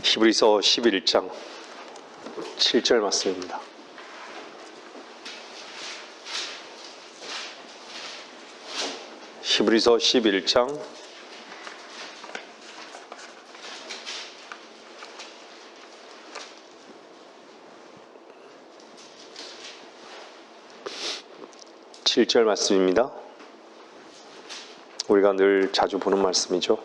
히브리서 11장 7절 말씀입니다. 히브리서 11장 7절 말씀입니다. 우리가 늘 자주 보는 말씀이죠.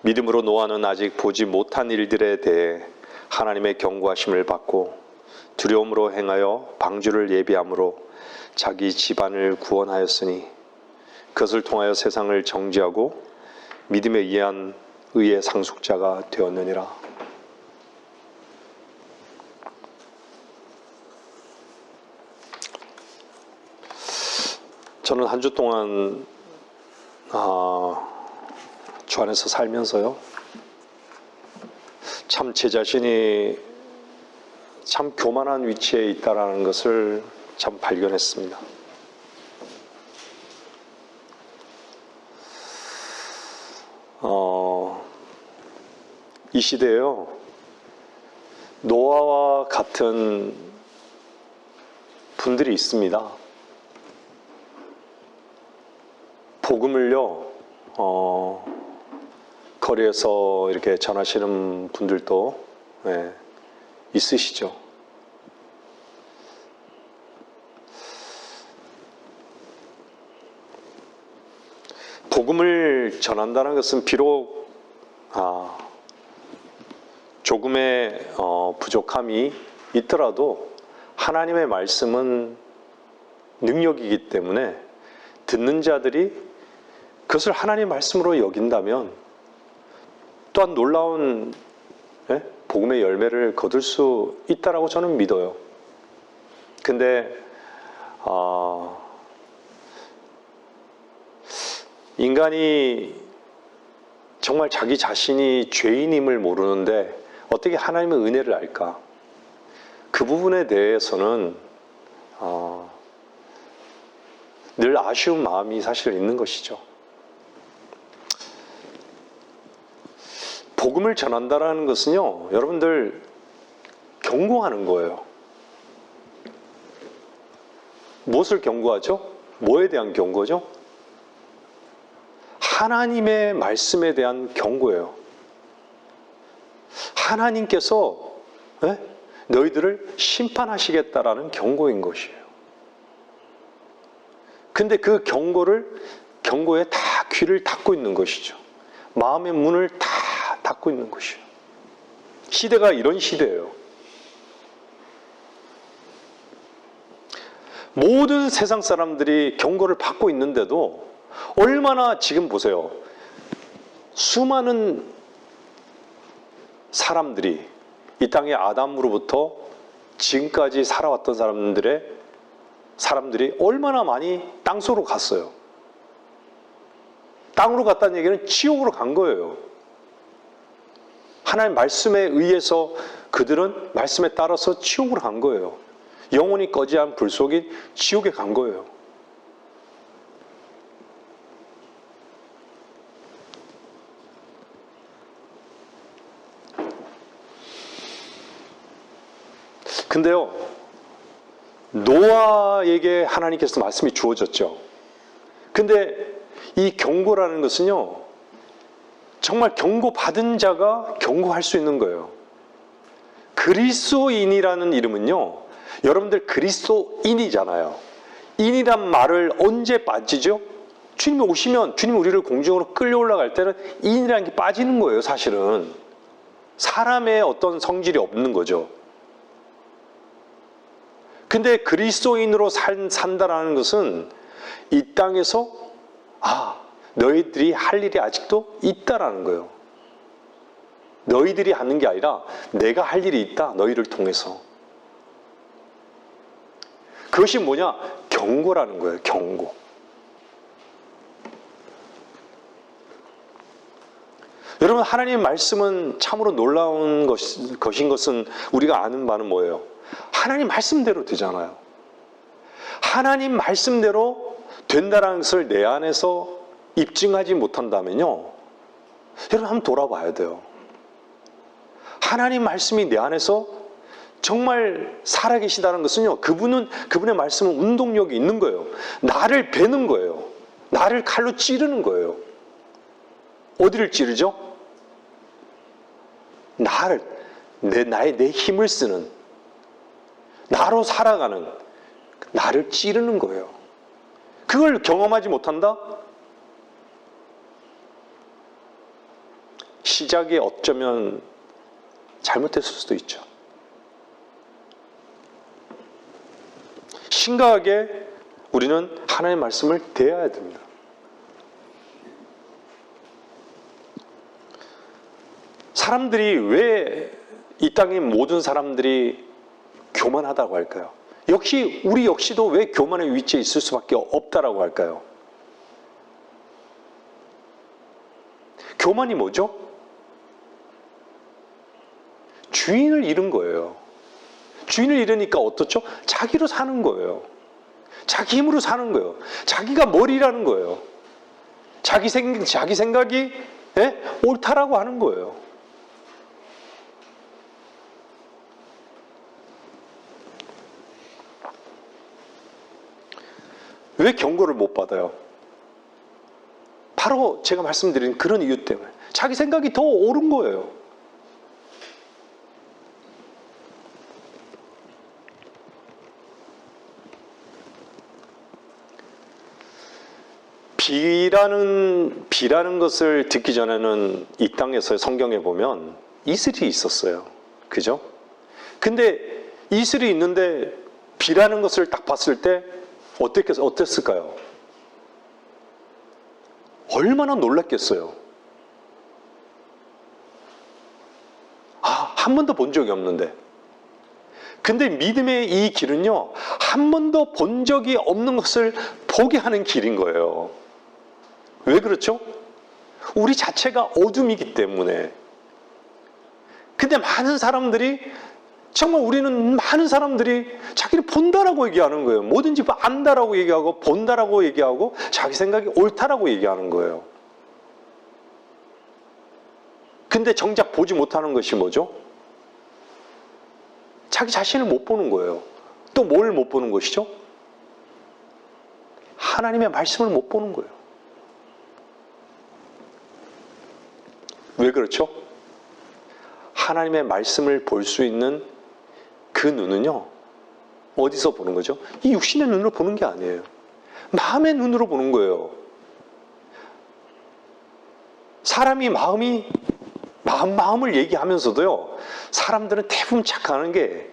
믿음으로 노아는 아직 보지 못한 일들에 대해 하나님의 경고하심을 받고 두려움으로 행하여 방주를 예비함으로 자기 집안을 구원하였으니 그것을 통하여 세상을 정죄하고 믿음에 의한 의의 상속자가 되었느니라. 저는 한 주 동안 주 안에서 살면서요, 참 제 자신이 참 교만한 위치에 있다라는 것을 참 발견했습니다. 이 시대에요, 노아와 같은 분들이 있습니다. 복음을요, 거리에서 이렇게 전하시는 분들도 있으시죠. 복음을 전한다는 것은 비록 조금의 부족함이 있더라도 하나님의 말씀은 능력이기 때문에 듣는 자들이 그것을 하나님의 말씀으로 여긴다면 또한 놀라운 복음의 열매를 거둘 수 있다라고 저는 믿어요. 근데 인간이 정말 자기 자신이 죄인임을 모르는데 어떻게 하나님의 은혜를 알까? 그 부분에 대해서는 늘 아쉬운 마음이 사실 있는 것이죠. 복음을 전한다라는 것은요, 여러분들 경고하는 거예요. 무엇을 경고하죠? 뭐에 대한 경고죠? 하나님의 말씀에 대한 경고예요. 하나님께서 너희들을 심판하시겠다라는 경고인 것이에요. 근데 그 경고에 다 귀를 닫고 있는 것이죠. 마음의 문을 다 닫고 있는 것이에요. 시대가 이런 시대예요. 모든 세상 사람들이 경고를 받고 있는데도 얼마나, 지금 보세요, 수많은 사람들이 이 땅의 아담으로부터 지금까지 살아왔던 사람들이 얼마나 많이 땅속으로 갔어요. 땅으로 갔다는 얘기는 지옥으로 간 거예요. 하나님 말씀에 의해서 그들은 말씀에 따라서 지옥으로 간 거예요. 영원히 꺼지지 않은 불 속인 지옥에 간 거예요. 근데요, 노아에게 하나님께서 말씀이 주어졌죠. 근데 이 경고라는 것은요, 정말 경고받은 자가 경고할 수 있는 거예요. 그리스도인이라는 이름은요, 여러분들 그리스도인이잖아요. 인이란 말을 언제 빠지죠? 주님이 오시면, 주님이 우리를 공중으로 끌려 올라갈 때는 인이라는 게 빠지는 거예요, 사실은. 사람의 어떤 성질이 없는 거죠. 근데 그리스도인으로 산다라는 것은 이 땅에서 너희들이 할 일이 아직도 있다라는 거예요. 너희들이 하는 게 아니라 내가 할 일이 있다, 너희를 통해서. 그것이 뭐냐? 경고라는 거예요, 경고. 여러분, 하나님의 말씀은 참으로 놀라운 것인 것은 우리가 아는 바는 뭐예요? 하나님 말씀대로 되잖아요. 하나님 말씀대로 된다는 것을 내 안에서 입증하지 못한다면요, 여러분 한번 돌아봐야 돼요. 하나님 말씀이 내 안에서 정말 살아계시다는 것은요, 그분의 말씀은 운동력이 있는 거예요. 나를 베는 거예요. 나를 칼로 찌르는 거예요. 어디를 찌르죠? 내 힘을 쓰는, 나로 살아가는, 나를 찌르는 거예요. 그걸 경험하지 못한다? 시작이 어쩌면 잘못했을 수도 있죠. 심각하게 우리는 하나님의 말씀을 대해야 됩니다. 사람들이 왜 이 땅의 모든 사람들이 교만하다고 할까요? 역시 우리 역시도 왜 교만의 위치에 있을 수밖에 없다라고 할까요? 교만이 뭐죠? 주인을 잃은 거예요. 주인을 잃으니까 어떻죠? 자기로 사는 거예요. 자기 힘으로 사는 거예요. 자기가 머리라는 거예요. 자기 생각이 옳다라고 하는 거예요. 왜 경고를 못 받아요? 바로 제가 말씀드린 그런 이유 때문에 자기 생각이 더 옳은 거예요. 비라는 것을 듣기 전에는 이 땅에서 성경에 보면 이슬이 있었어요. 그죠? 근데 이슬이 있는데 비라는 것을 딱 봤을 때 어땠을까요? 얼마나 놀랐겠어요. 한 번도 본 적이 없는데. 근데 믿음의 이 길은요, 한 번도 본 적이 없는 것을 보게 하는 길인 거예요. 왜 그렇죠? 우리 자체가 어둠이기 때문에. 근데 많은 사람들이 자기를 본다라고 얘기하는 거예요. 뭐든지 안다라고 얘기하고 본다라고 얘기하고 자기 생각이 옳다라고 얘기하는 거예요. 근데 정작 보지 못하는 것이 뭐죠? 자기 자신을 못 보는 거예요. 또 뭘 못 보는 것이죠? 하나님의 말씀을 못 보는 거예요. 왜 그렇죠? 하나님의 말씀을 볼 수 있는 그 눈은요, 어디서 보는 거죠? 이 육신의 눈으로 보는 게 아니에요. 마음의 눈으로 보는 거예요. 사람이 마음을 얘기하면서도요, 사람들은 대부분 착각하는 게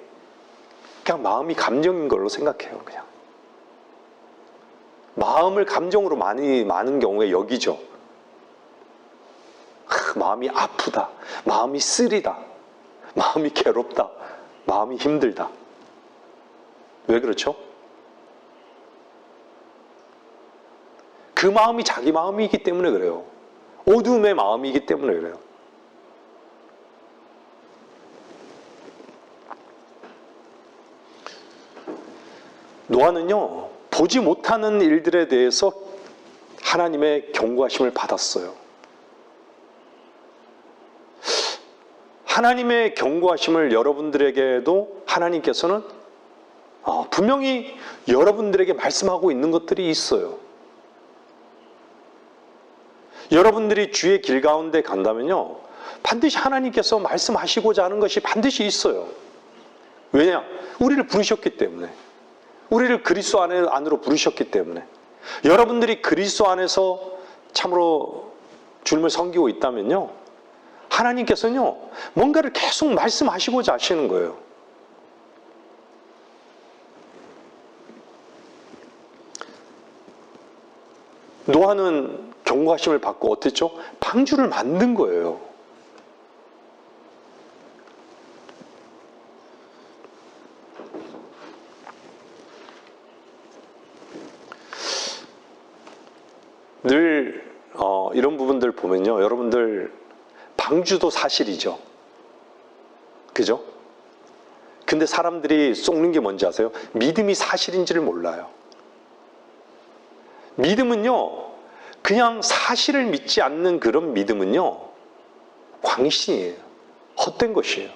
그냥 마음이 감정인 걸로 생각해요. 그냥 마음을 감정으로 많은 경우에 여기죠. 마음이 아프다, 마음이 쓰리다, 마음이 괴롭다, 마음이 힘들다. 왜 그렇죠? 그 마음이 자기 마음이기 때문에 그래요. 어둠의 마음이기 때문에 그래요. 노아는요, 보지 못하는 일들에 대해서 하나님의 경고하심을 받았어요. 하나님의 경고하심을 여러분들에게도 하나님께서는 분명히 여러분들에게 말씀하고 있는 것들이 있어요. 여러분들이 주의 길 가운데 간다면요, 반드시 하나님께서 말씀하시고자 하는 것이 반드시 있어요. 왜냐? 우리를 부르셨기 때문에. 우리를 그리스도 안으로 부르셨기 때문에. 여러분들이 그리스도 안에서 참으로 주님을 섬기고 있다면요, 하나님께서는요, 뭔가를 계속 말씀하시고자 하시는 거예요. 노아는 경고하심을 받고 어땠죠? 방주를 만든 거예요. 늘 이런 부분들 보면요, 여러분들 방주도 사실이죠. 그죠? 근데 사람들이 속는 게 뭔지 아세요? 믿음이 사실인지를 몰라요. 믿음은요, 그냥 사실을 믿지 않는 그런 믿음은요, 광신이에요. 헛된 것이에요.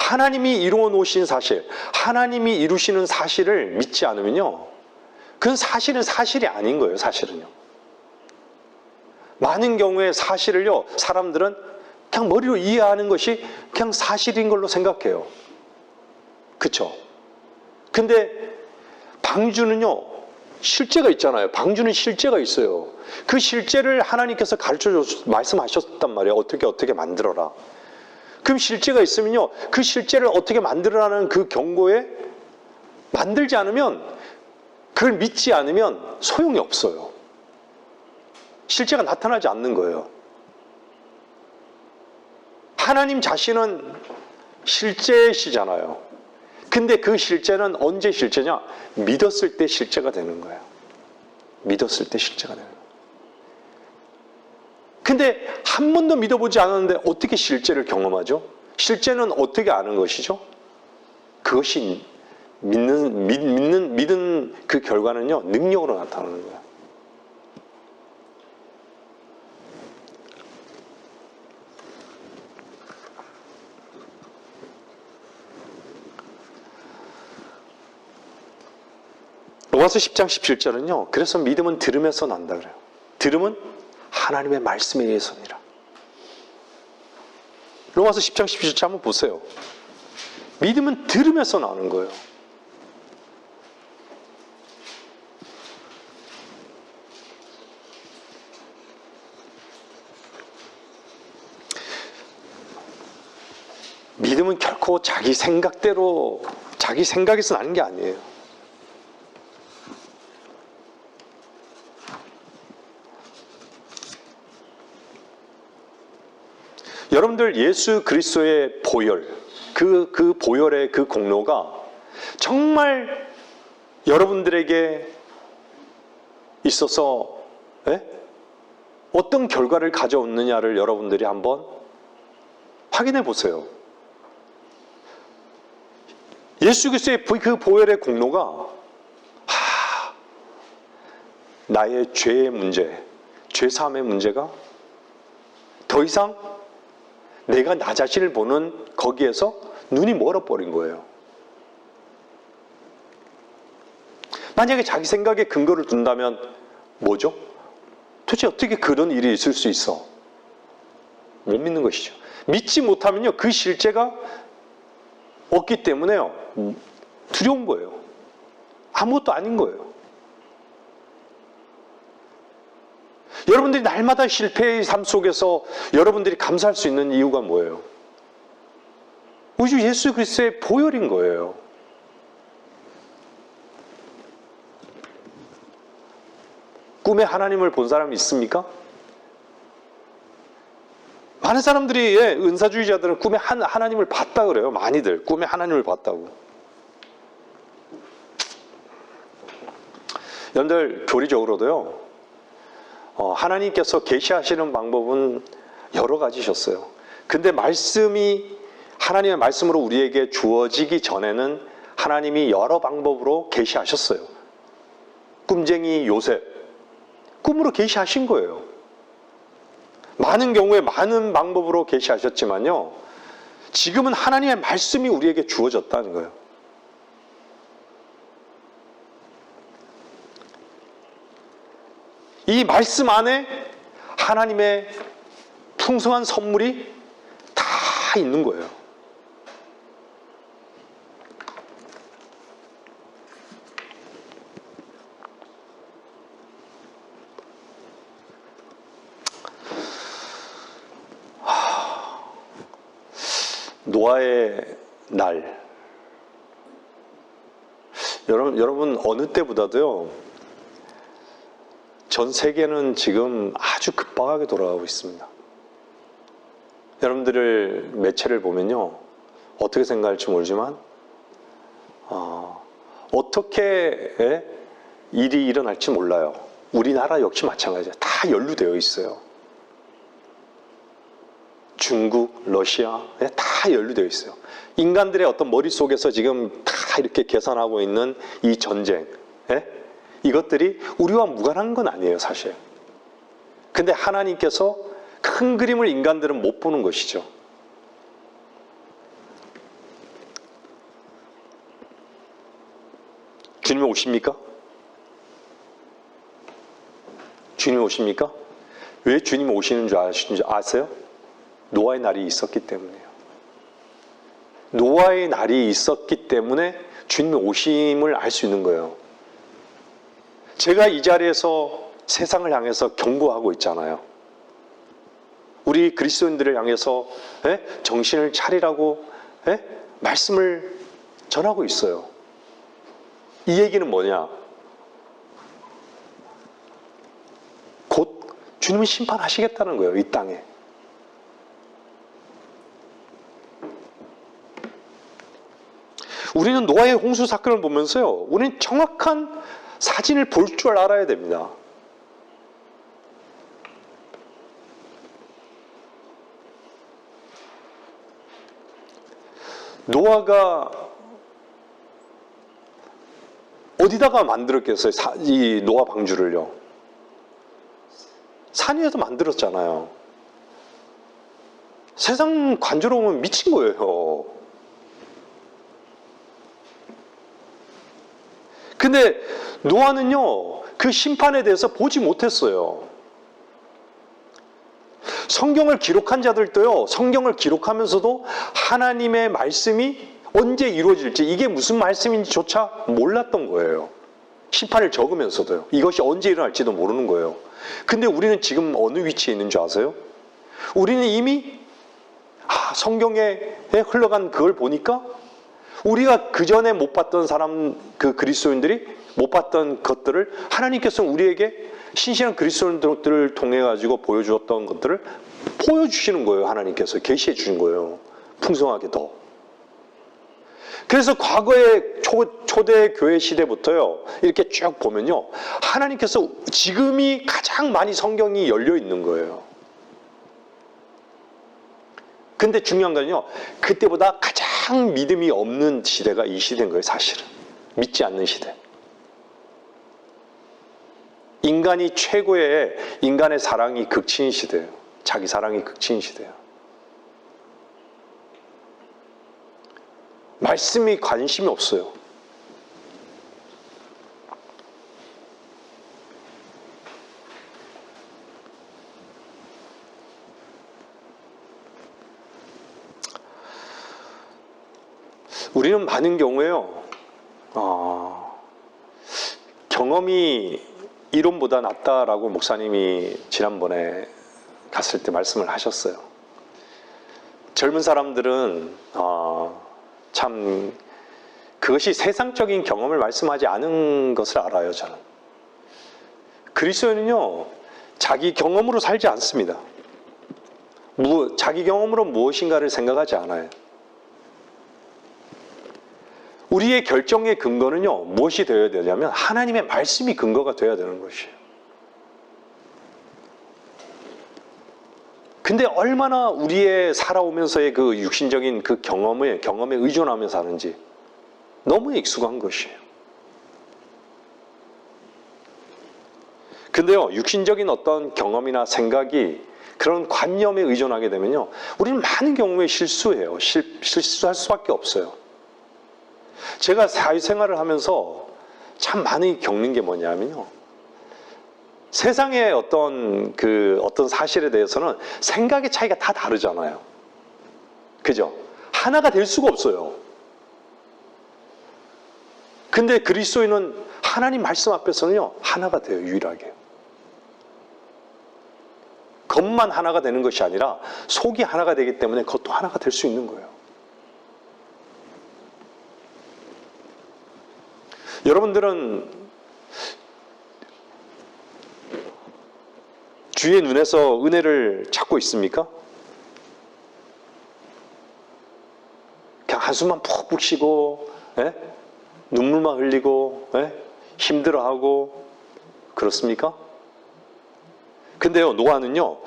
하나님이 이루어 놓으신 사실, 하나님이 이루시는 사실을 믿지 않으면요, 그건 사실은 사실이 아닌 거예요. 사실은요. 많은 경우에 사실을요, 사람들은 그냥 머리로 이해하는 것이 그냥 사실인 걸로 생각해요. 그렇죠? 근데 방주는요, 실제가 있잖아요. 방주는 실제가 있어요. 그 실제를 하나님께서 말씀하셨단 말이에요. 어떻게 만들어라. 그럼 실제가 있으면요, 그 실제를 어떻게 만들어라는 그 경고에 만들지 않으면, 그걸 믿지 않으면 소용이 없어요. 실제가 나타나지 않는 거예요. 하나님 자신은 실제시잖아요. 근데 그 실제는 언제 실제냐? 믿었을 때 실제가 되는 거예요. 믿었을 때 실제가 되는 거예요. 근데 한 번도 믿어보지 않았는데 어떻게 실제를 경험하죠? 실제는 어떻게 아는 것이죠? 그것이 믿은 그 결과는요, 능력으로 나타나는 거예요. 로마서 10장 17절은요, 그래서 믿음은 들음에서 난다 그래요. 들음은 하나님의 말씀에 의해서니라. 로마서 10장 17절 한번 보세요. 믿음은 들음에서 나는 거예요. 믿음은 결코 자기 생각대로, 자기 생각에서 나는 게 아니에요. 여러분들 예수 그리스도의 보혈, 그 보혈의 그 공로가 정말 여러분들에게 있어서 어떤 결과를 가져오느냐를 여러분들이 한번 확인해 보세요. 예수 그리스도의 그 보혈의 공로가 나의 죄의 문제, 죄사함의 문제가 더 이상 내가 나 자신을 보는 거기에서 눈이 멀어버린 거예요. 만약에 자기 생각에 근거를 둔다면 뭐죠? 도대체 어떻게 그런 일이 있을 수 있어? 못 믿는 것이죠. 믿지 못하면요, 그 실제가 없기 때문에요, 두려운 거예요. 아무것도 아닌 거예요. 여러분들이 날마다 실패의 삶 속에서 여러분들이 감사할 수 있는 이유가 뭐예요? 우주 예수 그리스도의 보혈인 거예요. 꿈에 하나님을 본 사람이 있습니까? 많은 사람들이, 은사주의자들은 꿈에 하나님을 봤다 그래요. 많이들 꿈에 하나님을 봤다고. 여러분들 교리적으로도요, 하나님께서 계시하시는 방법은 여러 가지셨어요. 근데 하나님의 말씀으로 우리에게 주어지기 전에는 하나님이 여러 방법으로 계시하셨어요. 꿈쟁이 요셉, 꿈으로 계시하신 거예요. 많은 경우에 많은 방법으로 계시하셨지만요, 지금은 하나님의 말씀이 우리에게 주어졌다는 거예요. 이 말씀 안에 하나님의 풍성한 선물이 다 있는 거예요. 노아의 날. 여러분 어느 때보다도요, 전 세계는 지금 아주 급박하게 돌아가고 있습니다. 여러분들을 매체를 보면요, 어떻게 생각할지 모르지만 어떻게 일이 일어날지 몰라요. 우리나라 역시 마찬가지예요. 다 연루되어 있어요. 중국, 러시아 다 연루되어 있어요. 인간들의 어떤 머릿속에서 지금 다 이렇게 계산하고 있는 이 전쟁, 이것들이 우리와 무관한 건 아니에요, 사실. 근데 하나님께서 큰 그림을 인간들은 못 보는 것이죠. 주님이 오십니까? 주님이 오십니까? 왜 주님이 오시는 줄 아세요? 노아의 날이 있었기 때문이에요. 노아의 날이 있었기 때문에 주님의 오심을 알 수 있는 거예요. 제가 이 자리에서 세상을 향해서 경고하고 있잖아요. 우리 그리스도인들을 향해서 정신을 차리라고 말씀을 전하고 있어요. 이 얘기는 뭐냐? 곧 주님이 심판하시겠다는 거예요, 이 땅에. 우리는 노아의 홍수 사건을 보면서요, 우리는 정확한 사진을 볼 줄 알아야 됩니다. 노아가 어디다가 만들었겠어요? 이 노아 방주를요. 산 위에서 만들었잖아요. 세상 관조로 보면 미친 거예요. 근데 노아는요, 그 심판에 대해서 보지 못했어요. 성경을 기록한 자들도요, 성경을 기록하면서도 하나님의 말씀이 언제 이루어질지, 이게 무슨 말씀인지조차 몰랐던 거예요. 심판을 적으면서도요. 이것이 언제 일어날지도 모르는 거예요. 근데 우리는 지금 어느 위치에 있는 줄 아세요? 우리는 이미 성경에 흘러간 그걸 보니까 우리가 그전에 못 봤던 사람, 그 그리스도인들이 못 봤던 것들을 하나님께서 우리에게 신실한 그리스도인들을 통해 가지고 보여주었던 것들을 보여주시는 거예요. 하나님께서 계시해 주신 거예요. 풍성하게 더. 그래서 과거의 초대 교회 시대부터요, 이렇게 쭉 보면요, 하나님께서 지금이 가장 많이 성경이 열려 있는 거예요. 근데 중요한 건요, 그때보다 가장 믿음이 없는 시대가 이 시대인 거예요, 사실은. 믿지 않는 시대. 인간이 최고의, 인간의 사랑이 극치인 시대예요. 자기 사랑이 극치인 시대예요. 말씀이 관심이 없어요. 우리는 많은 경우에요, 경험이 이론보다 낫다라고 목사님이 지난번에 갔을 때 말씀을 하셨어요. 젊은 사람들은 참 그것이 세상적인 경험을 말씀하지 않은 것을 알아요, 저는. 그리스도인은요, 자기 경험으로 살지 않습니다. 자기 경험으로 무엇인가를 생각하지 않아요. 우리의 결정의 근거는요, 무엇이 되어야 되냐면 하나님의 말씀이 근거가 되어야 되는 것이에요. 근데 얼마나 우리의 살아오면서의 그 육신적인 그 경험에 의존하며 사는지 너무 익숙한 것이에요. 근데요, 육신적인 어떤 경험이나 생각이 그런 관념에 의존하게 되면요, 우리는 많은 경우에 실수해요. 실수할 수밖에 없어요. 제가 사회생활을 하면서 참 많이 겪는 게 뭐냐면요, 세상의 어떤 사실에 대해서는 생각의 차이가 다 다르잖아요. 그죠? 하나가 될 수가 없어요. 근데 그리스도인은 하나님 말씀 앞에서는요, 하나가 돼요, 유일하게. 겉만 하나가 되는 것이 아니라 속이 하나가 되기 때문에 그것도 하나가 될 수 있는 거예요. 여러분들은 주의 눈에서 은혜를 찾고 있습니까? 그냥 한숨만 푹푹 쉬고, 눈물만 흘리고, 힘들어하고, 그렇습니까? 근데요, 노아는요,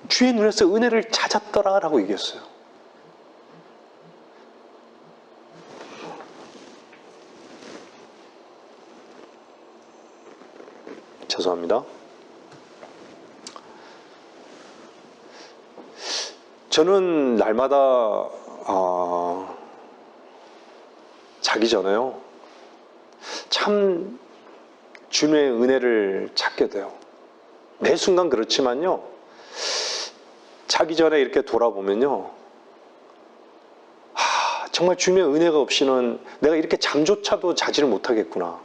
주의 눈에서 은혜를 찾았더라라고 얘기했어요. 죄송합니다. 저는 날마다 자기 전에요, 참 주님의 은혜를 찾게 돼요. 매 순간 그렇지만요, 자기 전에 이렇게 돌아보면요, 정말 주님의 은혜가 없이는 내가 이렇게 잠조차도 자지를 못하겠구나.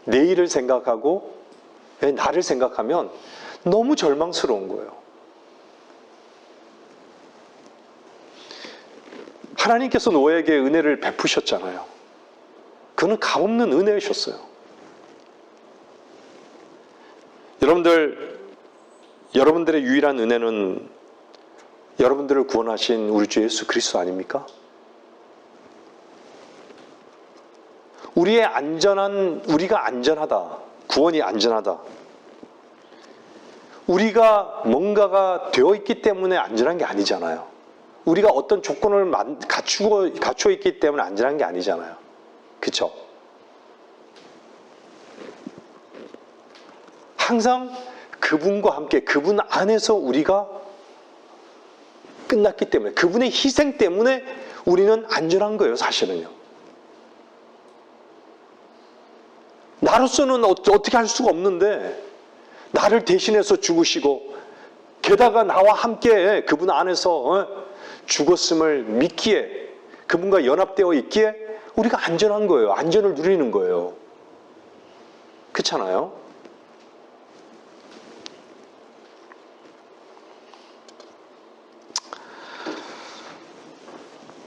내일을 생각하고 나를 생각하면 너무 절망스러운 거예요. 하나님께서 노아에게 은혜를 베푸셨잖아요. 그는 값없는 은혜이셨어요. 여러분들의 유일한 은혜는 여러분들을 구원하신 우리 주 예수 그리스도 아닙니까? 우리가 안전하다. 구원이 안전하다. 우리가 뭔가가 되어 있기 때문에 안전한 게 아니잖아요. 우리가 어떤 조건을 갖추어 있기 때문에 안전한 게 아니잖아요. 그렇죠? 항상 그분과 함께, 그분 안에서 우리가 끝났기 때문에, 그분의 희생 때문에 우리는 안전한 거예요, 사실은요. 나로서는 어떻게 할 수가 없는데 나를 대신해서 죽으시고, 게다가 나와 함께 그분 안에서 죽었음을 믿기에, 그분과 연합되어 있기에 우리가 안전한 거예요. 안전을 누리는 거예요. 그렇잖아요?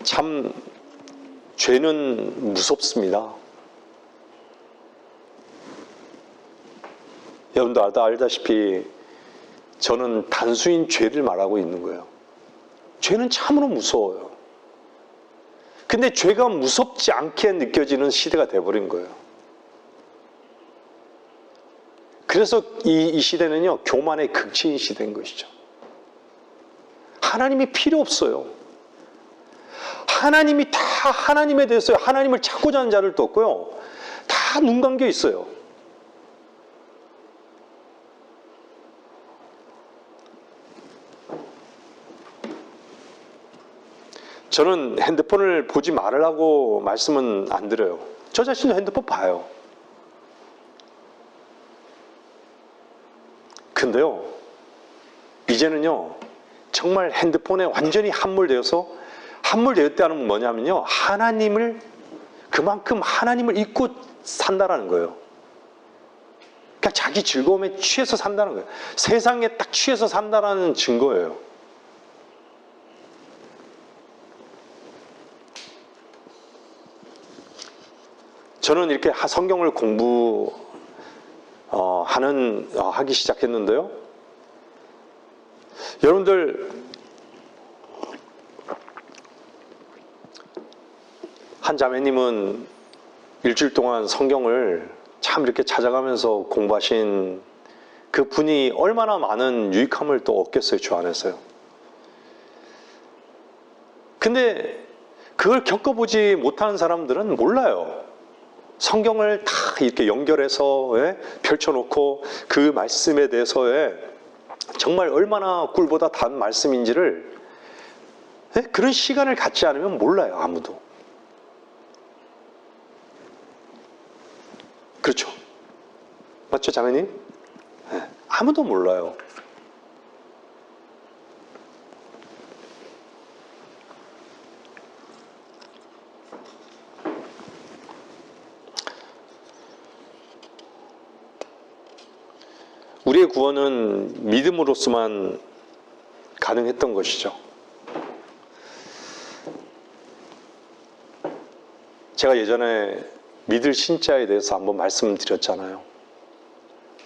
참 죄는 무섭습니다. 여러분도 알다시피 저는 단순히 죄를 말하고 있는 거예요. 죄는 참으로 무서워요. 근데 죄가 무섭지 않게 느껴지는 시대가 돼버린 거예요. 그래서 이 시대는요, 교만의 극치인 시대인 것이죠. 하나님이 필요 없어요. 하나님이 다 하나님에 대해서, 하나님을 찾고자 하는 자들도 없고요, 다 눈 감겨 있어요. 저는 핸드폰을 보지 말으라고 말씀은 안 드려요. 저 자신도 핸드폰 봐요. 근데요, 이제는요, 정말 핸드폰에 완전히 함몰되었다는 건 뭐냐면요, 그만큼 하나님을 잊고 산다라는 거예요. 그러니까 자기 즐거움에 취해서 산다는 거예요. 세상에 딱 취해서 산다라는 증거예요. 저는 이렇게 성경을 하기 시작했는데요. 여러분들, 한 자매님은 일주일 동안 성경을 참 이렇게 찾아가면서 공부하신 그 분이 얼마나 많은 유익함을 또 얻겠어요, 주 안에서요. 근데 그걸 겪어보지 못하는 사람들은 몰라요. 성경을 다 이렇게 연결해서 펼쳐놓고 그 말씀에 대해서 정말 얼마나 꿀보다 단 말씀인지를 그런 시간을 갖지 않으면 몰라요, 아무도. 그렇죠? 맞죠, 자매님? 아무도 몰라요. 우리의 구원은 믿음으로서만 가능했던 것이죠. 제가 예전에 믿을 신자에 대해서 한번 말씀드렸잖아요.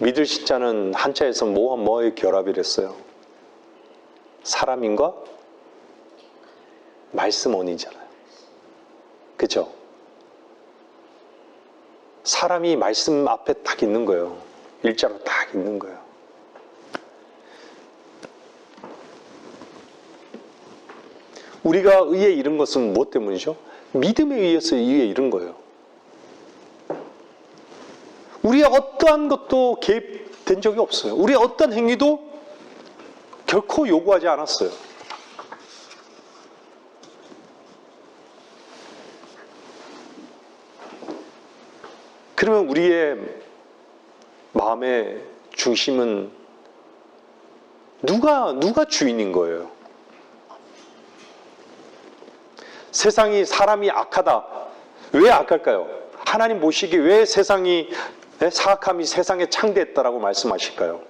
믿을 신자는 한자에서 뭐의 결합이랬어요? 사람인과 말씀원이잖아요. 그렇죠? 사람이 말씀 앞에 딱 있는 거예요. 일자로 딱 있는 거예요. 우리가 의에 이른 것은 무엇 때문이죠? 믿음에 의해서 의에 이른 거예요. 우리의 어떠한 것도 개입된 적이 없어요. 우리의 어떠한 행위도 결코 요구하지 않았어요. 그러면 우리의 마음의 중심은 누가 주인인 거예요? 세상이 사람이 악하다. 왜 악할까요? 하나님 보시기에 왜 세상이 사악함이 세상에 창대했다라고 말씀하실까요?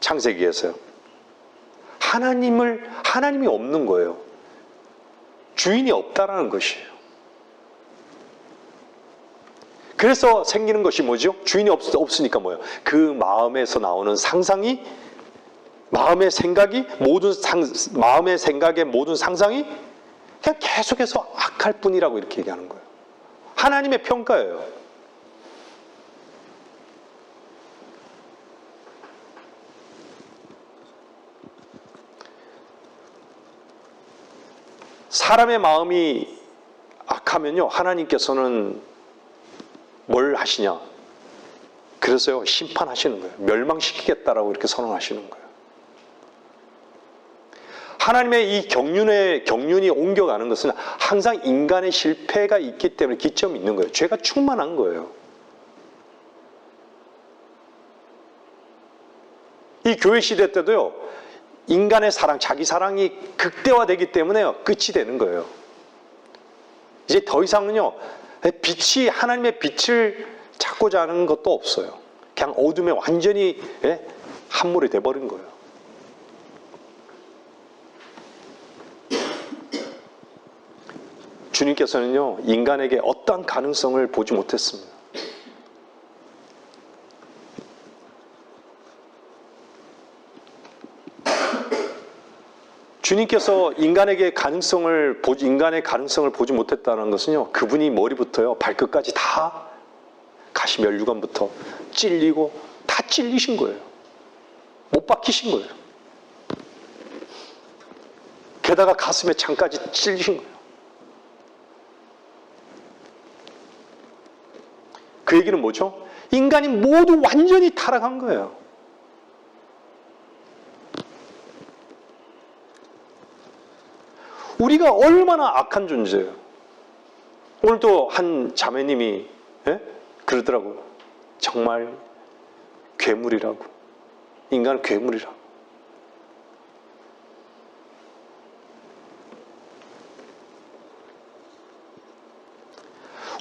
창세기에서요. 하나님이 없는 거예요. 주인이 없다라는 것이에요. 그래서 생기는 것이 뭐죠? 주인이 없으니까 뭐예요? 그 마음에서 나오는 상상이, 마음의 생각의 모든 상상이 그냥 계속해서 악할 뿐이라고 이렇게 얘기하는 거예요. 하나님의 평가예요. 사람의 마음이 악하면요, 하나님께서는 뭘 하시냐? 그래서요, 심판하시는 거예요. 멸망시키겠다라고 이렇게 선언하시는 거예요. 하나님의 이 경륜이 옮겨가는 것은 항상 인간의 실패가 있기 때문에 기점이 있는 거예요. 죄가 충만한 거예요. 이 교회 시대 때도요, 인간의 사랑, 자기 사랑이 극대화되기 때문에요, 끝이 되는 거예요. 이제 더 이상은요, 하나님의 빛을 찾고자 하는 것도 없어요. 그냥 어둠에 완전히 함몰이 돼버린 거예요. 주님께서는요, 인간에게 어떠한 가능성을 보지 못했습니다. 주님께서 인간의 가능성을 보지 못했다는 것은요, 그분이 머리부터요, 발끝까지 다 가시면류관부터 찔리고 다 찔리신 거예요. 못 박히신 거예요. 게다가 가슴에 창까지 찔리신 거예요. 그 얘기는 뭐죠? 인간이 모두 완전히 타락한 거예요. 우리가 얼마나 악한 존재예요. 오늘도 한 자매님이 그러더라고요. 정말 괴물이라고. 인간은 괴물이라고.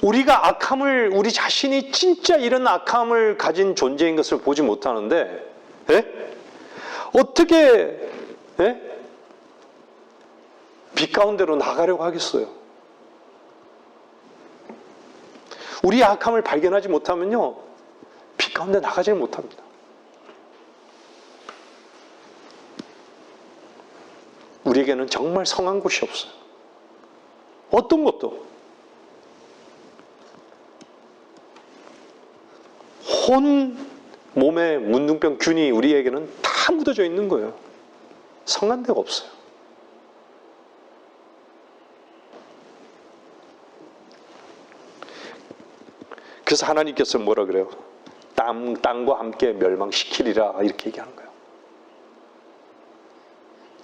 우리 자신이 진짜 이런 악함을 가진 존재인 것을 보지 못하는데, 어떻게, 빛 가운데로 나가려고 하겠어요? 우리의 악함을 발견하지 못하면요, 빛 가운데 나가지 못합니다. 우리에게는 정말 성한 곳이 없어요. 어떤 것도. 온 몸에 문둥병 균이 우리에게는 다 묻어져 있는 거예요. 성한 데가 없어요. 그래서 하나님께서 뭐라 그래요? 땅과 함께 멸망시키리라 이렇게 얘기하는 거예요.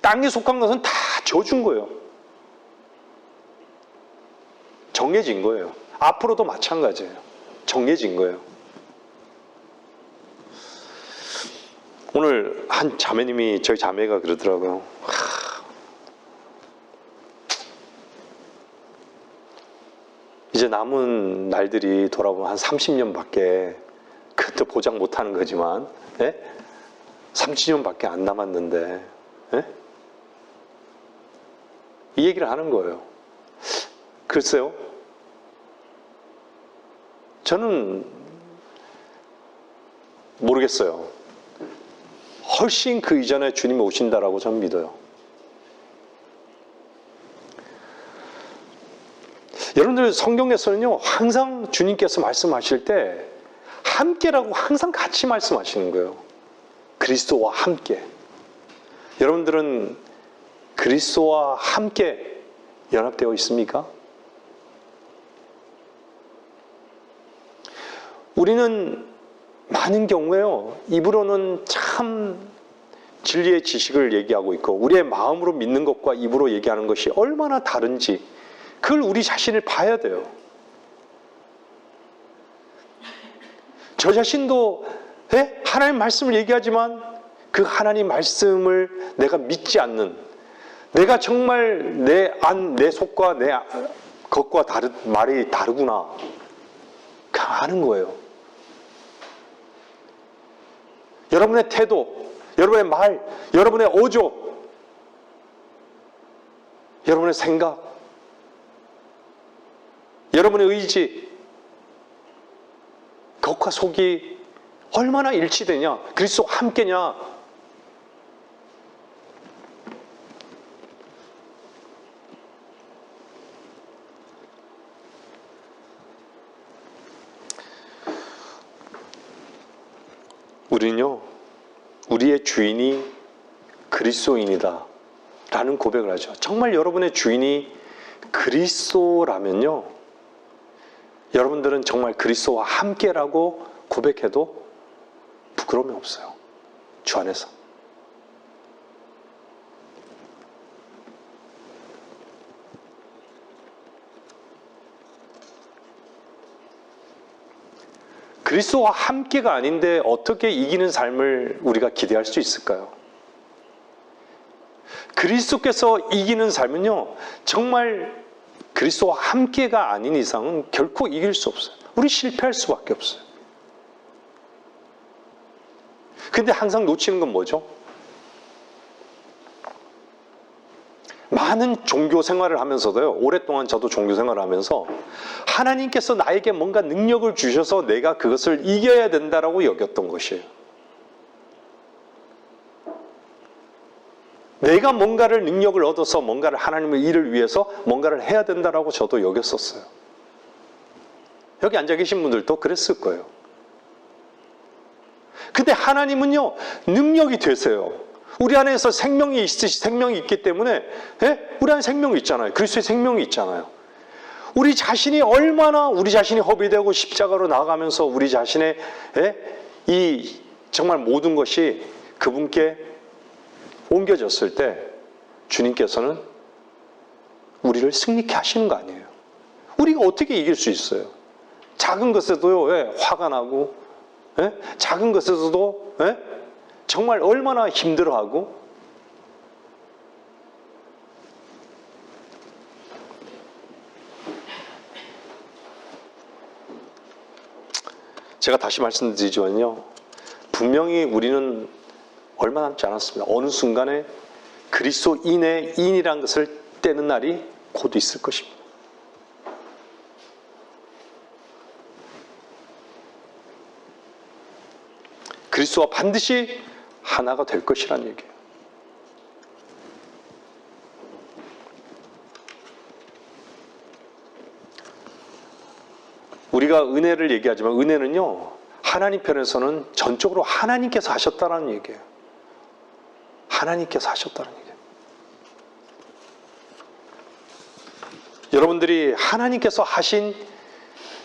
땅에 속한 것은 다 져준 거예요. 정해진 거예요. 앞으로도 마찬가지예요. 정해진 거예요. 오늘 한 자매님이, 저희 자매가 그러더라고요. 이제 남은 날들이 돌아보면 한 30년밖에, 그것도 보장 못하는 거지만 30년밖에 안 남았는데 이 얘기를 하는 거예요. 글쎄요, 저는 모르겠어요. 훨씬 그 이전에 주님이 오신다라고 저는 믿어요. 여러분들 성경에서는요, 항상 주님께서 말씀하실 때 함께라고 항상 같이 말씀하시는 거예요. 그리스도와 함께. 여러분들은 그리스도와 함께 연합되어 있습니까? 우리는 많은 경우에요, 입으로는 참 진리의 지식을 얘기하고 있고 우리의 마음으로 믿는 것과 입으로 얘기하는 것이 얼마나 다른지 그걸 우리 자신을 봐야 돼요. 저 자신도 하나님 말씀을 얘기하지만 그 하나님 말씀을 내가 믿지 않는, 내가 정말 내 속과 내 겉과 말이 다르구나 아는 거예요. 여러분의 태도, 여러분의 말, 여러분의 어조, 여러분의 생각, 여러분의 의지, 겉과 속이 얼마나 일치되냐, 그리스도와 함께냐. 우리는요, 우리의 주인이 그리스도인이다 라는 고백을 하죠. 정말 여러분의 주인이 그리스도라면요, 여러분들은 정말 그리스도와 함께라고 고백해도 부끄러움이 없어요. 주 안에서. 그리스도와 함께가 아닌데 어떻게 이기는 삶을 우리가 기대할 수 있을까요? 그리스도께서 이기는 삶은요, 정말 그리스도와 함께가 아닌 이상은 결코 이길 수 없어요. 우리 실패할 수밖에 없어요. 근데 항상 놓치는 건 뭐죠? 많은 종교 생활을 하면서도요, 오랫동안 저도 종교 생활을 하면서 하나님께서 나에게 뭔가 능력을 주셔서 내가 그것을 이겨야 된다라고 여겼던 것이에요. 내가 뭔가를 능력을 얻어서 뭔가를 하나님의 일을 위해서 뭔가를 해야 된다라고 저도 여겼었어요. 여기 앉아 계신 분들도 그랬을 거예요. 근데 하나님은요, 능력이 되세요. 우리 안에서 생명이 생명이 있기 때문에, 우리 안에 생명이 있잖아요. 그리스도의 생명이 있잖아요. 우리 자신이 얼마나 우리 자신이 허비되고 십자가로 나아가면서 우리 자신의 이 정말 모든 것이 그분께 옮겨졌을 때 주님께서는 우리를 승리케 하시는 거 아니에요. 우리가 어떻게 이길 수 있어요? 작은 것에도요, 화가 나고, 작은 것에서도 정말 얼마나 힘들어하고, 제가 다시 말씀드리지만요, 분명히 우리는 얼마 남지 않았습니다. 어느 순간에 그리스도인의 인이라는 것을 떼는 날이 곧 있을 것입니다. 그리스도와 반드시 하나가 될 것이라는 얘기예요. 우리가 은혜를 얘기하지만 은혜는요, 하나님 편에서는 전적으로 하나님께서 하셨다는 얘기예요. 하나님께서 하셨다는 얘기예요. 여러분들이 하나님께서 하신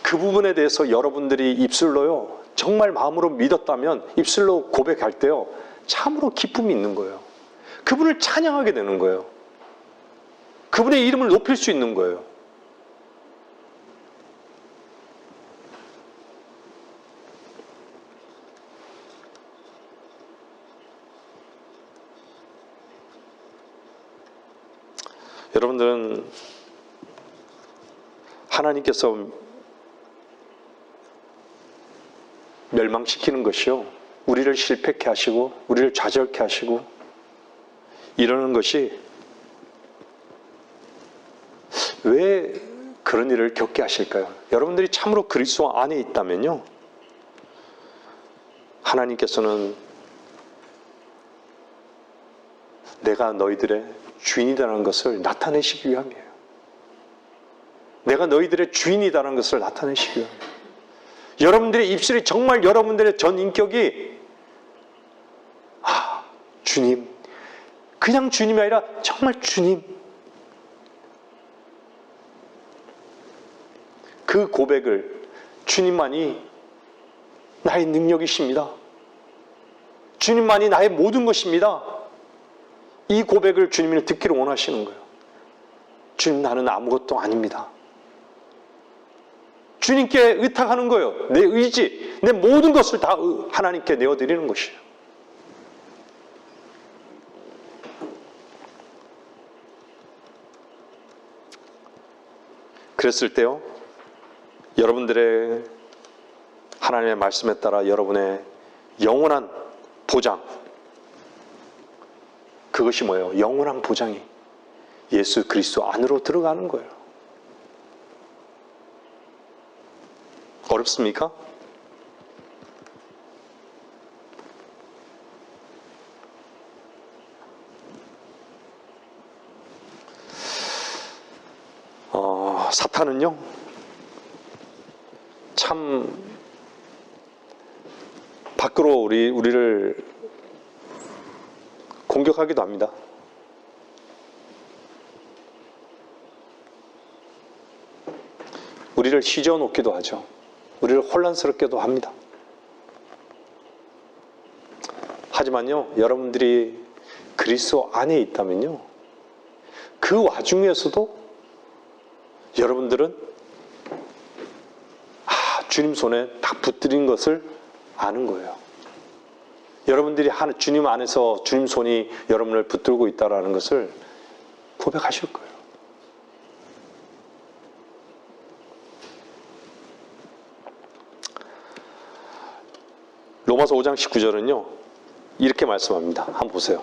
그 부분에 대해서 여러분들이 입술로요, 정말 마음으로 믿었다면 입술로 고백할 때요, 참으로 기쁨이 있는 거예요. 그분을 찬양하게 되는 거예요. 그분의 이름을 높일 수 있는 거예요. 여러분들은 하나님께서 멸망시키는 것이요, 우리를 실패케 하시고 우리를 좌절케 하시고 이러는 것이 왜 그런 일을 겪게 하실까요? 여러분들이 참으로 그리스도 안에 있다면요, 하나님께서는 내가 너희들의 주인이라는 것을 나타내시기 위함이에요. 내가 너희들의 주인이라는 것을 나타내시기 위함이에요. 여러분들의 입술이 정말 여러분들의 전 인격이 주님, 그냥 주님이 아니라 정말 주님, 그 고백을 주님만이 나의 능력이십니다. 주님만이 나의 모든 것입니다. 이 고백을 주님이 듣기를 원하시는 거예요. 주님, 나는 아무것도 아닙니다. 주님께 의탁하는 거예요. 내 의지, 내 모든 것을 다 하나님께 내어드리는 것이에요. 그랬을 때요, 여러분들의 하나님의 말씀에 따라 여러분의 영원한 보장, 그것이 뭐예요? 영원한 보장이 예수 그리스도 안으로 들어가는 거예요. 어렵습니까? 사탄은요, 참 밖으로 우리를 공격하기도 합니다. 우리를 휘저어 놓기도 하죠. 우리를 혼란스럽게도 합니다. 하지만요, 여러분들이 그리스도 안에 있다면요, 그 와중에서도 여러분들은 주님 손에 딱 붙들린 것을 아는 거예요. 여러분들이 주님 안에서 주님 손이 여러분을 붙들고 있다는 것을 고백하실 거예요. 로마서 5장 19절은요, 이렇게 말씀합니다. 한번 보세요.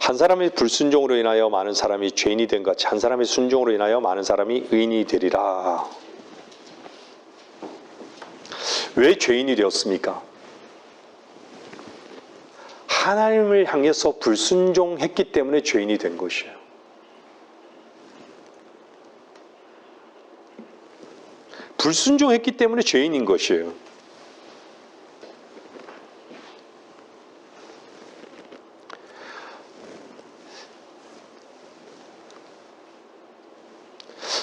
한 사람이 불순종으로 인하여 많은 사람이 죄인이 된 것 같이 한 사람의 순종으로 인하여 많은 사람이 의인이 되리라. 왜 죄인이 되었습니까? 하나님을 향해서 불순종했기 때문에 죄인이 된 것이에요. 불순종했기 때문에 죄인인 것이에요.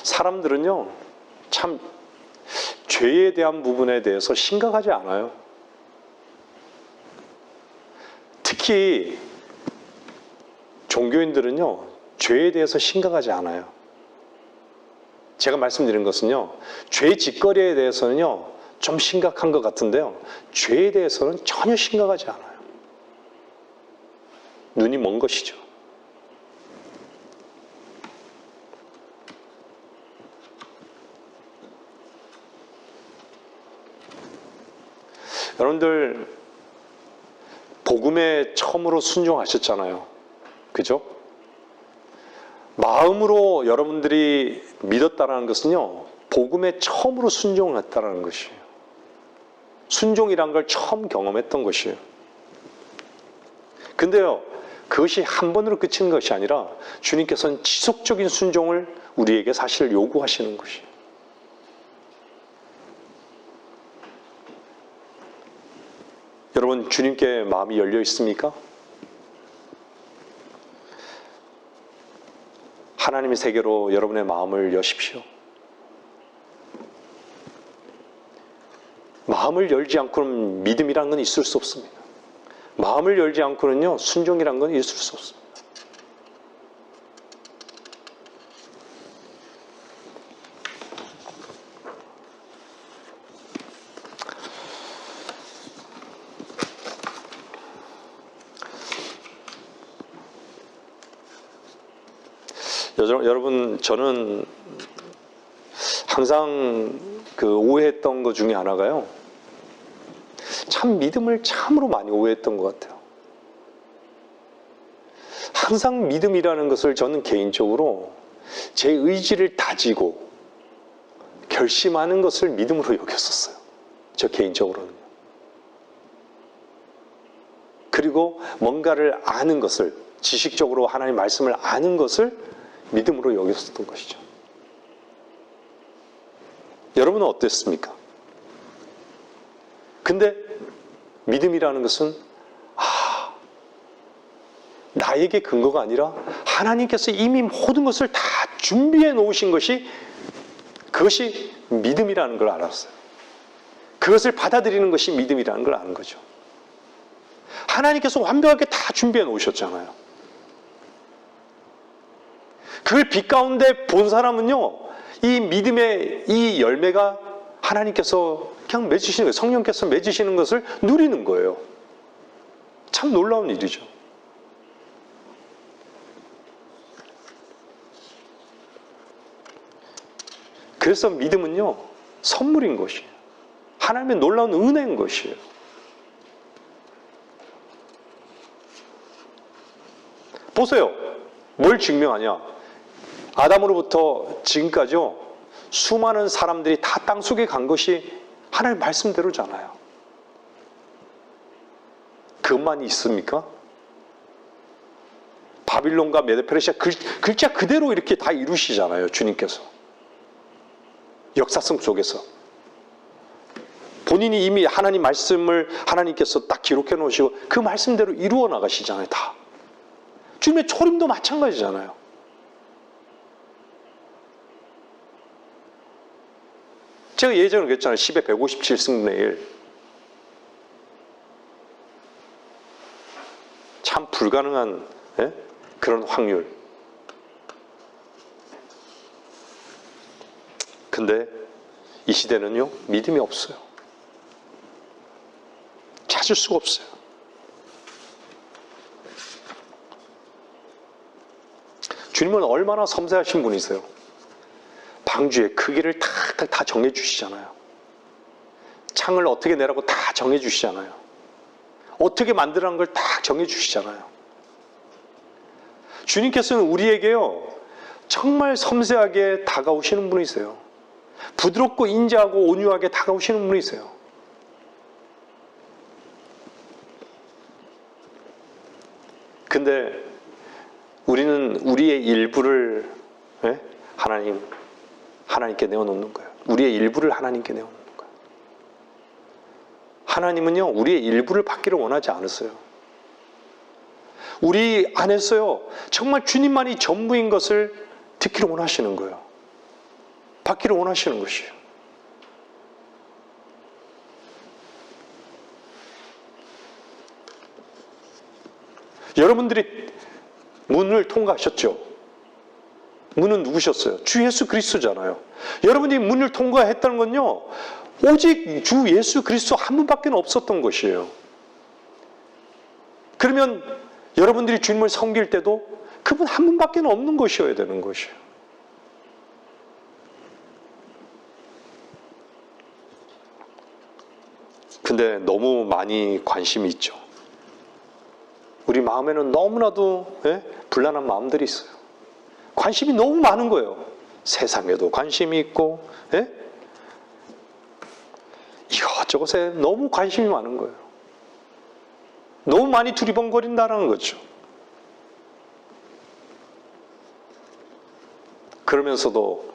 사람들은요, 참 죄에 대한 부분에 대해서 심각하지 않아요. 특히 종교인들은요, 죄에 대해서 심각하지 않아요. 제가 말씀드린 것은요, 죄 짓거리에 대해서는요, 좀 심각한 것 같은데요, 죄에 대해서는 전혀 심각하지 않아요. 눈이 먼 것이죠. 여러분들 복음에 처음으로 순종하셨잖아요. 그죠? 마음으로 여러분들이 믿었다는 것은요, 복음에 처음으로 순종을 했다는 것이에요. 순종이란 걸 처음 경험했던 것이에요. 근데요, 그것이 한 번으로 그치는 것이 아니라 주님께서는 지속적인 순종을 우리에게 사실 요구하시는 것이에요. 여러분, 주님께 마음이 열려 있습니까? 하나님의 세계로 여러분의 마음을 여십시오. 마음을 열지 않고는 믿음이란 건 있을 수 없습니다. 마음을 열지 않고는요, 순종이란 건 있을 수 없습니다. 여러분, 저는 항상 오해했던 것 중에 하나가요, 참 믿음을 참으로 많이 오해했던 것 같아요. 항상 믿음이라는 것을 저는 개인적으로 제 의지를 다지고 결심하는 것을 믿음으로 여겼었어요. 저 개인적으로는. 그리고 뭔가를 아는 것을, 지식적으로 하나님 말씀을 아는 것을 믿음으로 여겼었던 것이죠. 여러분은 어땠습니까? 근데 믿음이라는 것은 나에게 근거가 아니라 하나님께서 이미 모든 것을 다 준비해 놓으신 것이 그것이 믿음이라는 걸 알았어요. 그것을 받아들이는 것이 믿음이라는 걸 아는 거죠. 하나님께서 완벽하게 다 준비해 놓으셨잖아요. 그걸 빛 가운데 본 사람은요, 이 믿음의 이 열매가 하나님께서 그냥 맺으시는 거예요. 성령께서 맺으시는 것을 누리는 거예요. 참 놀라운 일이죠. 그래서 믿음은요, 선물인 것이에요. 하나님의 놀라운 은혜인 것이에요. 보세요. 뭘 증명하냐? 아담으로부터 지금까지요, 수많은 사람들이 다 땅속에 간 것이 하나님 말씀대로잖아요. 그것만이 있습니까? 바빌론과 메도페르시아 글자 그대로 이렇게 다 이루시잖아요, 주님께서. 역사성 속에서. 본인이 이미 하나님 말씀을 하나님께서 딱 기록해 놓으시고 그 말씀대로 이루어 나가시잖아요, 다. 주님의 초림도 마찬가지잖아요. 제가 예전에 그랬잖아요. 10의 157승분의 1. 참 불가능한 그런 확률. 근데 이 시대는요, 믿음이 없어요. 찾을 수가 없어요. 주님은 얼마나 섬세하신 분이세요. 방주의 크기를 다 정해주시잖아요. 창을 어떻게 내라고 다 정해주시잖아요. 어떻게 만들라는 걸 다 정해주시잖아요. 주님께서는 우리에게요, 정말 섬세하게 다가오시는 분이세요. 부드럽고 인자하고 온유하게 다가오시는 분이세요. 근데 우리는 우리의 일부를 하나님께 내어놓는 거예요. 우리의 일부를 하나님께 내어놓는 거예요. 하나님은요, 우리의 일부를 받기를 원하지 않으세요. 우리 안에서요, 정말 주님만이 전부인 것을 듣기를 원하시는 거예요. 받기를 원하시는 것이에요. 여러분들이 문을 통과하셨죠? 문은 누구셨어요? 주 예수 그리스도잖아요. 여러분이 문을 통과했다는 건요, 오직 주 예수 그리스도 한 분밖에 없었던 것이에요. 그러면 여러분들이 주님을 섬길 때도 그분 한 분밖에 없는 것이어야 되는 것이에요. 근데 너무 많이 관심이 있죠. 우리 마음에는 너무나도 불안한 마음들이 있어요. 관심이 너무 많은 거예요. 세상에도 관심이 있고, 이것저것에 너무 관심이 많은 거예요. 너무 많이 두리번거린다는 거죠. 그러면서도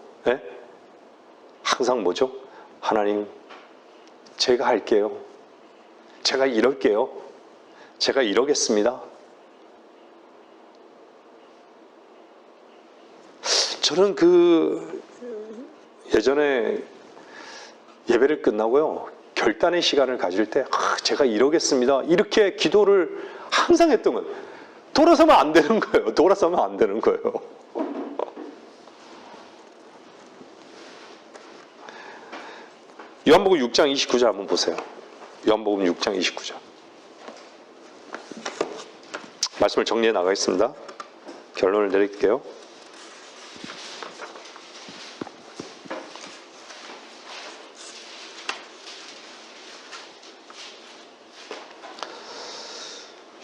항상 뭐죠? 하나님, 제가 할게요. 제가 이럴게요. 제가 이러겠습니다. 저는 예전에 예배를 끝나고요, 결단의 시간을 가질 때 제가 이러겠습니다. 이렇게 기도를 항상 했던 거예요. 돌아서면 안 되는 거예요. 돌아서면 안 되는 거예요. 요한복음 6장 29절 한번 보세요. 요한복음 6장 29절. 말씀을 정리해 나가겠습니다. 결론을 내릴게요.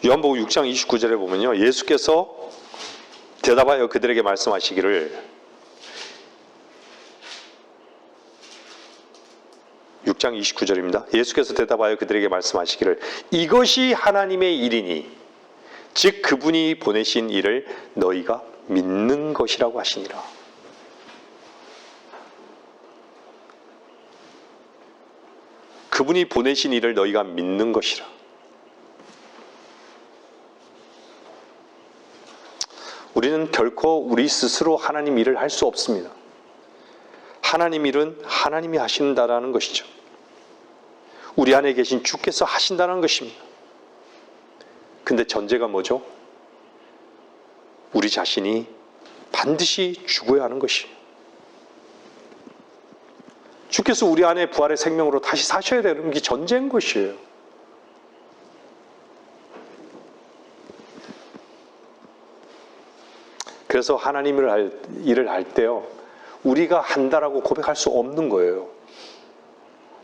요한복음 6장 29절에 보면요, 예수께서 대답하여 그들에게 말씀하시기를, 6장 29절입니다. 예수께서 대답하여 그들에게 말씀하시기를, 이것이 하나님의 일이니 즉 그분이 보내신 일을 너희가 믿는 것이라고 하시니라. 그분이 보내신 일을 너희가 믿는 것이라. 우리는 결코 우리 스스로 하나님 일을 할 수 없습니다. 하나님 일은 하나님이 하신다라는 것이죠. 우리 안에 계신 주께서 하신다는 것입니다. 근데 전제가 뭐죠? 우리 자신이 반드시 죽어야 하는 것이에요. 주께서 우리 안에 부활의 생명으로 다시 사셔야 되는 게 전제인 것이에요. 그래서 하나님을 일을 할 때요, 우리가 한다라고 고백할 수 없는 거예요.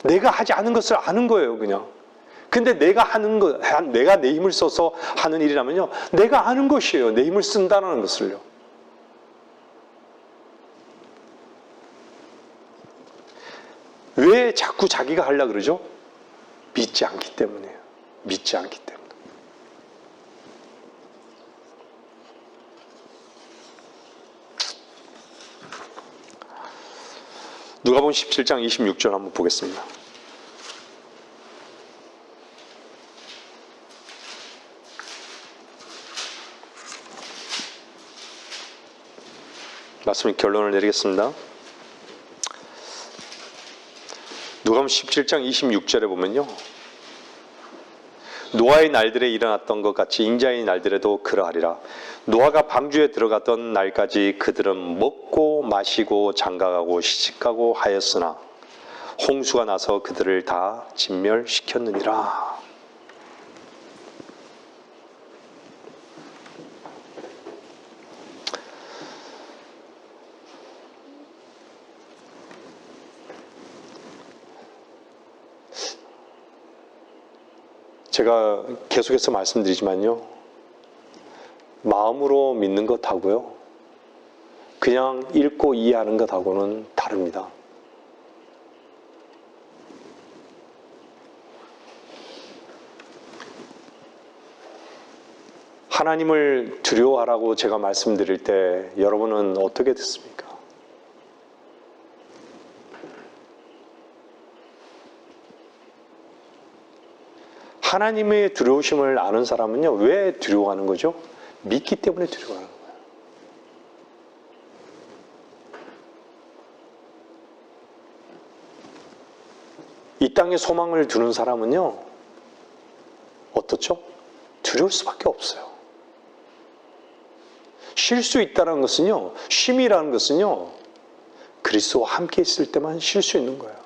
내가 하지 않은 것을 아는 거예요, 그냥. 근데 내가 하는 것, 내가 내 힘을 써서 하는 일이라면요, 내가 아는 것이에요. 내 힘을 쓴다는 것을요. 왜 자꾸 자기가 하려고 그러죠? 믿지 않기 때문이에요. 믿지 않기 때문에. 누가복음 17장 26절 한번 보겠습니다. 말씀 결론을 내리겠습니다. 누가복음 17장 26절에 보면요, 노아의 날들에 일어났던 것 같이 인자의 날들에도 그러하리라. 노아가 방주에 들어갔던 날까지 그들은 먹고 마시고 장가가고 시집가고 하였으나 홍수가 나서 그들을 다 진멸시켰느니라. 제가 계속해서 말씀드리지만요, 마음으로 믿는 것하고요, 그냥 읽고 이해하는 것하고는 다릅니다. 하나님을 두려워하라고 제가 말씀드릴 때 여러분은 어떻게 듣습니까? 하나님의 두려우심을 아는 사람은요, 왜 두려워하는 거죠? 믿기 때문에 두려워하는 거예요. 이 땅에 소망을 두는 사람은요, 어떻죠? 두려울 수밖에 없어요. 쉴 수 있다는 것은요, 쉼이라는 것은요, 그리스도와 함께 있을 때만 쉴 수 있는 거예요.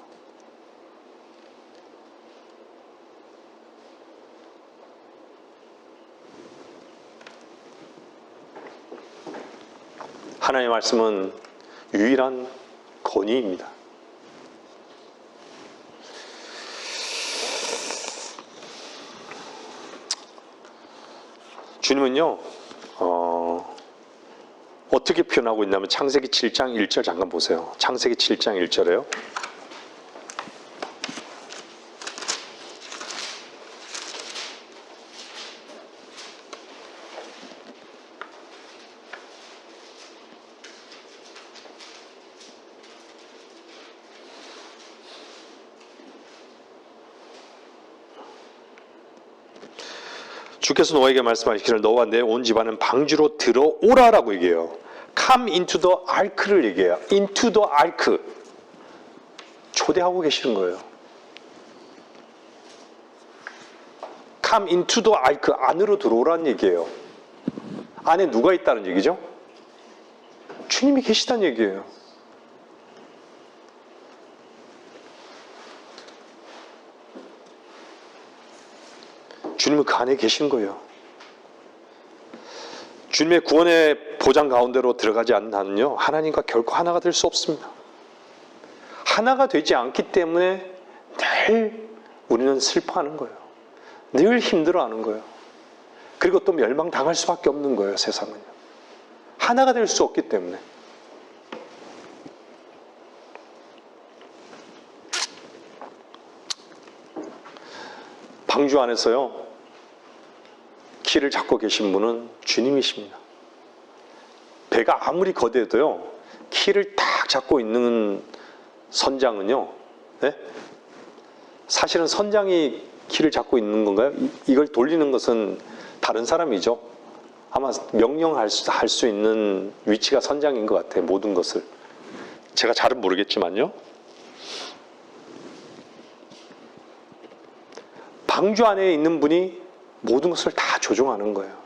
하나님의 말씀은 유일한 권위입니다. 주님은요, 어떻게 표현하고 있냐면 창세기 7장 1절 잠깐 보세요. 창세기 7장 1절에요. 주께서 노아에게 말씀하시기를 너와 내 온 집안은 방주로 들어오라라고 얘기해요. Come into the ark를 얘기해요. Into the ark. 초대하고 계시는 거예요. Come into the ark. 안으로 들어오라는 얘기예요. 안에 누가 있다는 얘기죠? 주님이 계시다는 얘기예요. 주님은 그 안에 계신 거예요. 주님의 구원의 보장 가운데로 들어가지 않는 한은요, 하나님과 결코 하나가 될 수 없습니다. 하나가 되지 않기 때문에 늘 우리는 슬퍼하는 거예요. 늘 힘들어하는 거예요. 그리고 또 멸망당할 수밖에 없는 거예요, 세상은요. 하나가 될 수 없기 때문에. 방주 안에서요, 키를 잡고 계신 분은 주님이십니다. 배가 아무리 거대해도요, 키를 딱 잡고 있는 선장은요, 네? 사실은 선장이 키를 잡고 있는 건가요? 이걸 돌리는 것은 다른 사람이죠. 아마 명령할 수 있는 위치가 선장인 것 같아요, 모든 것을. 제가 잘은 모르겠지만요. 방주 안에 있는 분이 모든 것을 다 조종하는 거예요.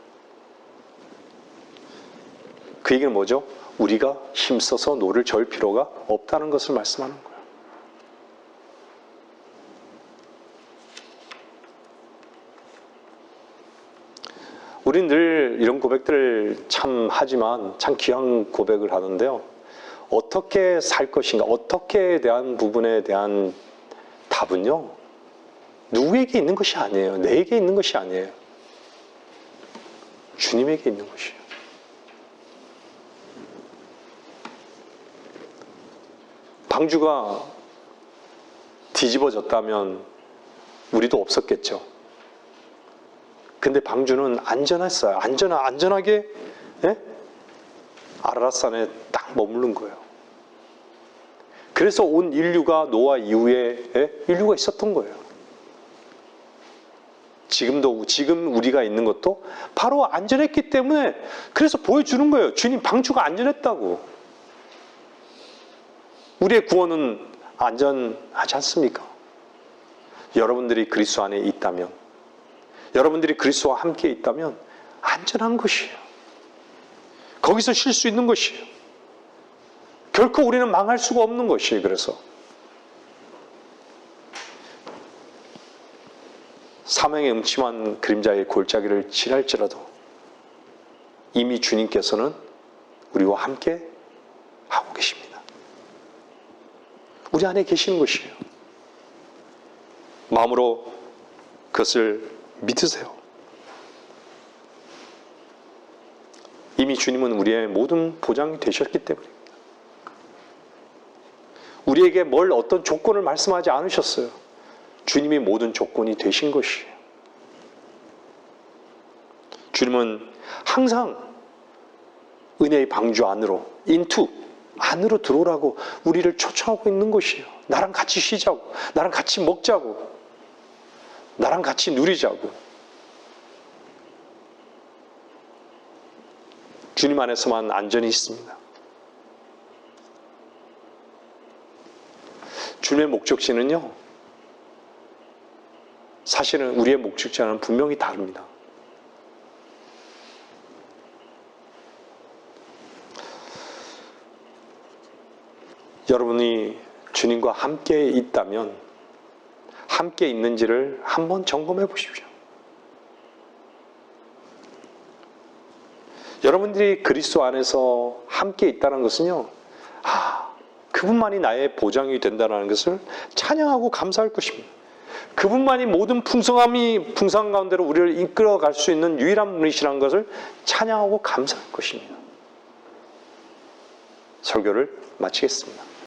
그 얘기는 뭐죠? 우리가 힘써서 노를 저을 필요가 없다는 것을 말씀하는 거예요. 우린 늘 이런 고백들을 참 하지만 참 귀한 고백을 하는데요. 어떻게 살 것인가, 어떻게에 대한 부분에 대한 답은요, 누구에게 있는 것이 아니에요. 내게 있는 것이 아니에요. 주님에게 있는 것이에요. 방주가 뒤집어졌다면 우리도 없었겠죠. 근데 방주는 안전했어요. 안전하게 아라랏산에 딱 머무른 거예요. 그래서 온 인류가 노아 이후에 인류가 있었던 거예요. 지금 우리가 있는 것도 바로 안전했기 때문에 그래서 보여주는 거예요. 주님 방주가 안전했다고. 우리의 구원은 안전하지 않습니까? 여러분들이 그리스도 안에 있다면, 여러분들이 그리스도와 함께 있다면 안전한 것이에요. 거기서 쉴 수 있는 것이에요. 결코 우리는 망할 수가 없는 것이에요. 그래서 사명의 음침한 그림자의 골짜기를 지날지라도 이미 주님께서는 우리와 함께 하고 계십니다. 우리 안에 계시는 것이에요. 마음으로 그것을 믿으세요. 이미 주님은 우리의 모든 보장이 되셨기 때문입니다. 우리에게 어떤 조건을 말씀하지 않으셨어요. 주님이 모든 조건이 되신 것이에요. 주님은 항상 은혜의 방주 안으로, 안으로 들어오라고 우리를 초청하고 있는 것이에요. 나랑 같이 쉬자고, 나랑 같이 먹자고, 나랑 같이 누리자고. 주님 안에서만 안전이 있습니다. 주님의 목적지는요, 사실은 우리의 목적지와는 분명히 다릅니다. 여러분이 주님과 함께 있다면 함께 있는지를 한번 점검해 보십시오. 여러분들이 그리스도 안에서 함께 있다는 것은요, 그분만이 나의 보장이 된다는 것을 찬양하고 감사할 것입니다. 그분만이 모든 풍성함 가운데로 우리를 이끌어갈 수 있는 유일한 분이시라는 것을 찬양하고 감사할 것입니다. 설교를 마치겠습니다.